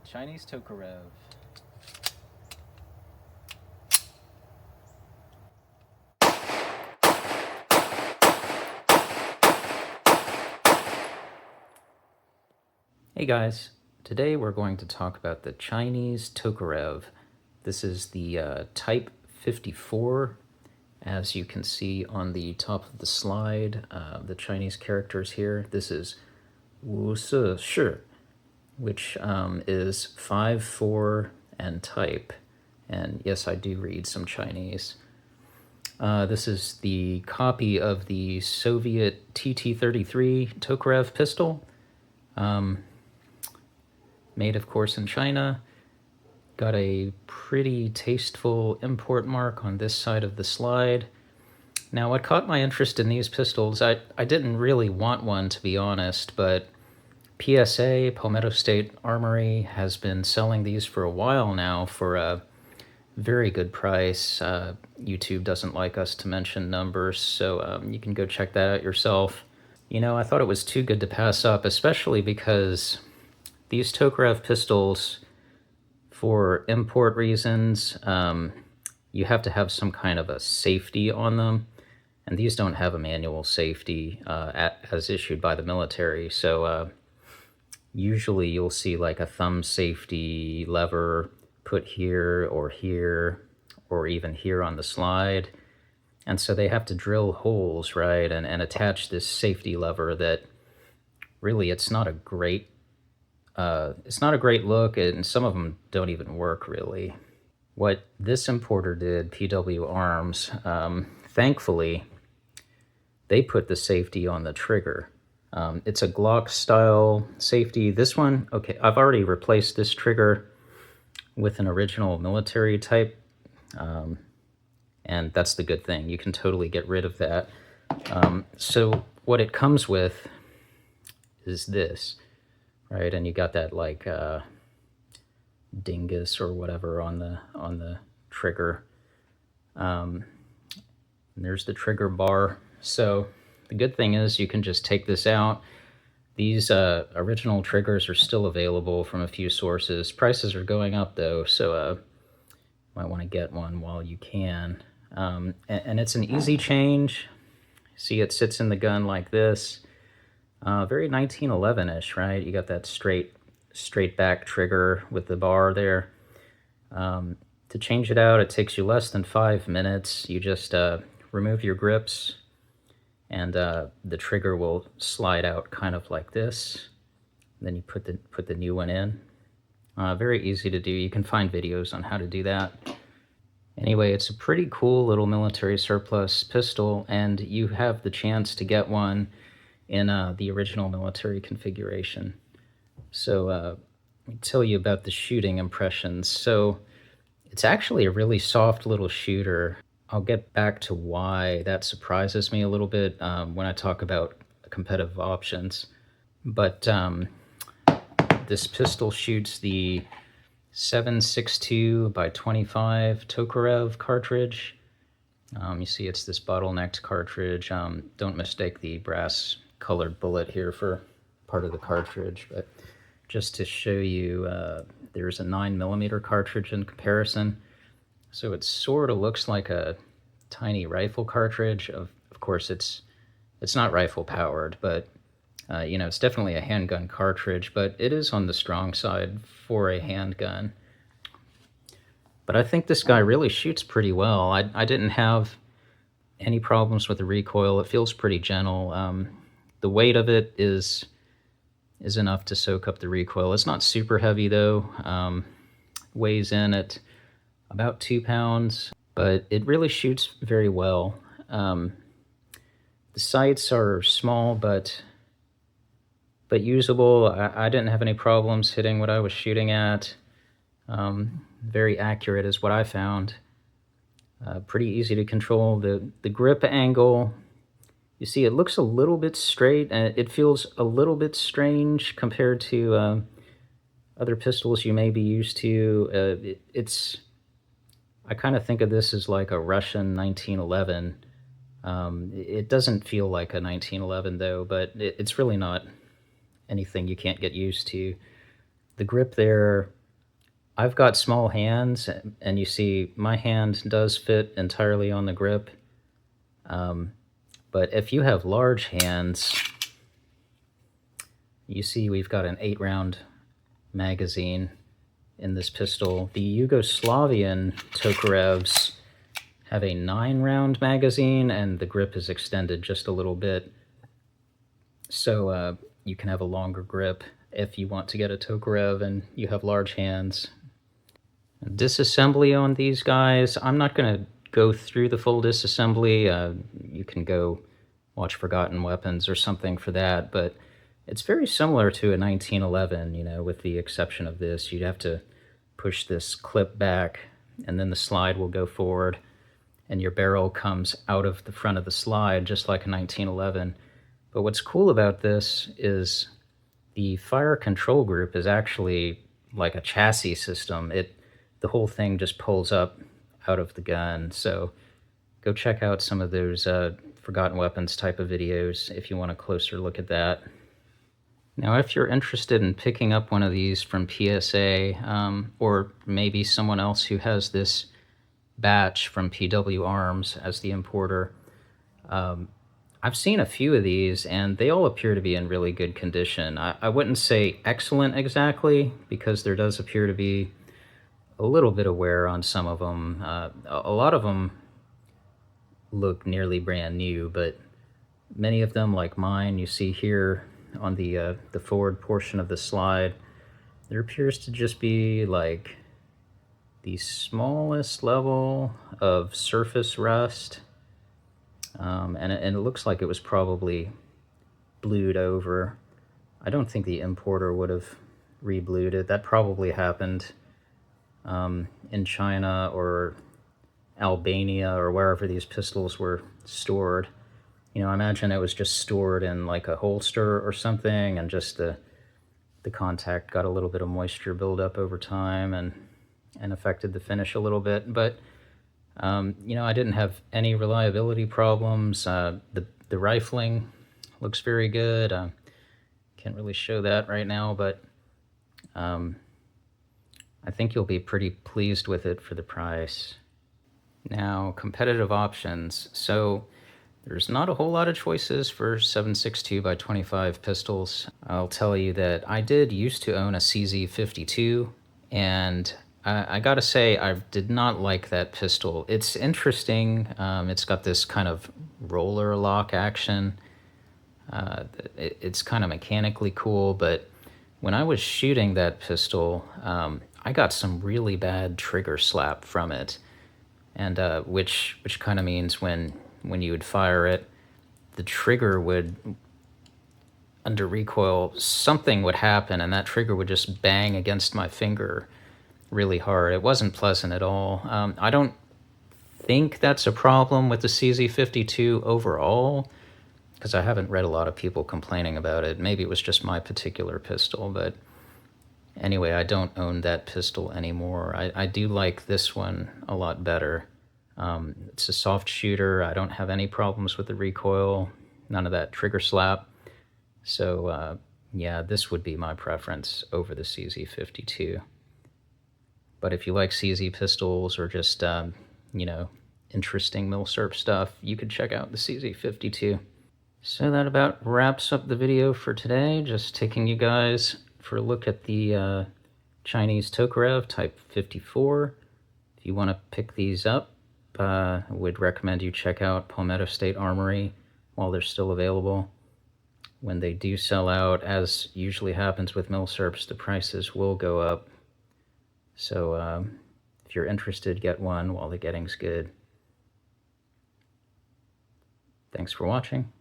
Chinese Tokarev. Hey guys, today we're going to talk about the Chinese Tokarev. This is the Type 54, as you can see on the top of the slide, the Chinese characters here. This is 5-4, which is 5-4 and type. And yes, I do read some Chinese. This is the copy of the Soviet TT-33 Tokarev pistol. Made, of course, in China. Got a pretty tasteful import mark on this side of the slide. Now, what caught my interest in these pistols, I didn't really want one, to be honest, but PSA, Palmetto State Armory, has been selling these for a while now for a very good price. YouTube doesn't like us to mention numbers, so you can go check that out yourself. You know, I thought it was too good to pass up, especially because these Tokarev pistols, for import reasons, you have to have some kind of a safety on them, and these don't have a manual safety as issued by the military, so usually you'll see like a thumb safety lever put here, or even here on the slide, and so they have to drill holes, right, and attach this safety lever that really it's not a great look, and some of them don't even work, really. What this importer did, PW Arms, thankfully, they put the safety on the trigger. It's a Glock-style safety. This one, okay, I've already replaced this trigger with an original military type, and that's the good thing. You can totally get rid of that. So what it comes with is this. Right, and you got that like dingus or whatever on the trigger. And there's the trigger bar. So the good thing is you can just take this out. These original triggers are still available from a few sources. Prices are going up though, so might want to get one while you can. And it's an easy change. See, it sits in the gun like this. Very 1911-ish, right? You got that straight back trigger with the bar there. To change it out, it takes you less than 5 minutes. You just remove your grips, and the trigger will slide out kind of like this. Then you put the new one in. Very easy to do. You can find videos on how to do that. Anyway, it's a pretty cool little military surplus pistol, and you have the chance to get one in the original military configuration. So let me tell you about the shooting impressions. So it's actually a really soft little shooter. I'll get back to why that surprises me a little bit when I talk about competitive options. But this pistol shoots the 7.62 by 25 Tokarev cartridge. You see it's this bottlenecked cartridge. Don't mistake the brass colored bullet here for part of the cartridge, but just to show you, there's a 9mm cartridge in comparison. So it sort of looks like a tiny rifle cartridge. Of course, it's not rifle powered, but you know, it's definitely a handgun cartridge, but it is on the strong side for a handgun. But I think this guy really shoots pretty well. I didn't have any problems with the recoil. It feels pretty gentle. The weight of it is enough to soak up the recoil. It's not super heavy though. Weighs in at about 2 pounds, but it really shoots very well. The sights are small but usable. I didn't have any problems hitting what I was shooting at. Very accurate is what I found. Pretty easy to control. The grip angle, you see it looks a little bit straight, and it feels a little bit strange compared to other pistols you may be used to. I kind of think of this as like a Russian 1911. It doesn't feel like a 1911 though, but it's really not anything you can't get used to. The grip there I've got small hands, and you see my hand does fit entirely on the grip. But if you have large hands, you see we've got an 8-round magazine in this pistol. The Yugoslavian Tokarevs have a 9-round magazine, and the grip is extended just a little bit. So you can have a longer grip if you want to get a Tokarev and you have large hands. Disassembly on these guys, I'm not going to go through the full disassembly. You can go watch Forgotten Weapons or something for that, but it's very similar to a 1911, with the exception of this. You'd have to push this clip back, and then the slide will go forward, and your barrel comes out of the front of the slide, just like a 1911. But what's cool about this is the fire control group is actually like a chassis system. The whole thing just pulls up out of the gun. So go check out some of those Forgotten Weapons type of videos if you want a closer look at that. Now, if you're interested in picking up one of these from PSA, or maybe someone else who has this batch from PW Arms as the importer, I've seen a few of these, and they all appear to be in really good condition. I wouldn't say excellent exactly, because there does appear to be a little bit of wear on some of them. A lot of them look nearly brand new, but many of them, like mine, you see here on the forward portion of the slide, there appears to just be like the smallest level of surface rust. And it looks like it was probably blued over. I don't think the importer would have re-blued it. That probably happened in China or Albania or wherever these pistols were stored. I imagine it was just stored in like a holster or something, and just the contact got a little bit of moisture buildup over time and affected the finish a little bit. But I didn't have any reliability problems. The rifling looks very good. Can't really show that right now, but I think you'll be pretty pleased with it for the price. Now, competitive options. So there's not a whole lot of choices for 7.62 by 25 pistols. I'll tell you that I did used to own a CZ52, and I gotta say, I did not like that pistol. It's interesting. It's got this kind of roller lock action. It's kind of mechanically cool, but when I was shooting that pistol, I got some really bad trigger slap from it, and which kind of means when you would fire it, the trigger would, under recoil, something would happen, and that trigger would just bang against my finger really hard. It wasn't pleasant at all. I don't think that's a problem with the CZ52 overall, because I haven't read a lot of people complaining about it. Maybe it was just my particular pistol, but anyway, I don't own that pistol anymore. I do like this one a lot better. It's a soft shooter. I don't have any problems with the recoil, none of that trigger slap. So yeah, this would be my preference over the CZ52. But if you like CZ pistols or just, interesting milsurp stuff, you could check out the CZ52. So that about wraps up the video for today. Just taking you guys for a look at the Chinese Tokarev Type 54. If you want to pick these up, I would recommend you check out Palmetto State Armory while they're still available. When they do sell out, as usually happens with milsurps, the prices will go up. So if you're interested, get one while the getting's good. Thanks for watching.